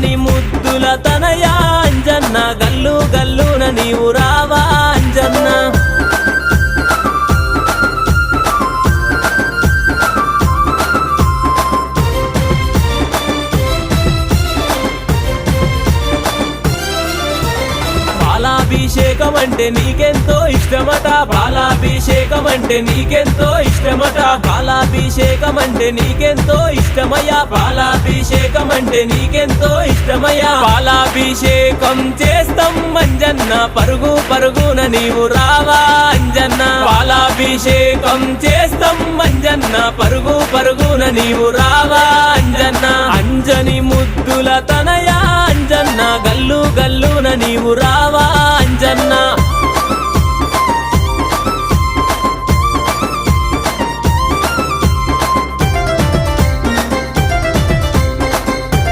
అంజని ముద్దుల తనయ అంజన్న గల్లు గల్లున నీవు రావా అంజన్న పాలాభిషేకం అంటే నీకెంతో ఇష్టమట పాలాభిషేకం అంటే నీకెంతో ఇష్టమట పాలాభిషేకం అంటే నీకెంతో ఇష్టమయ్యా పాలాభిషేకం అంటే నీకెంతో ఇష్టమయ్యా పాలాభిషేకం చేస్తాం అంజన్న పరుగు పరుగున నీవు రావా అంజన్న పాలాభిషేకం చేస్తాం అంజన్న పరుగు పరుగున నీవు రావా అంజన్న అంజని ముద్దుల తనయ అంజన్న గల్లు గల్లున నీవు రా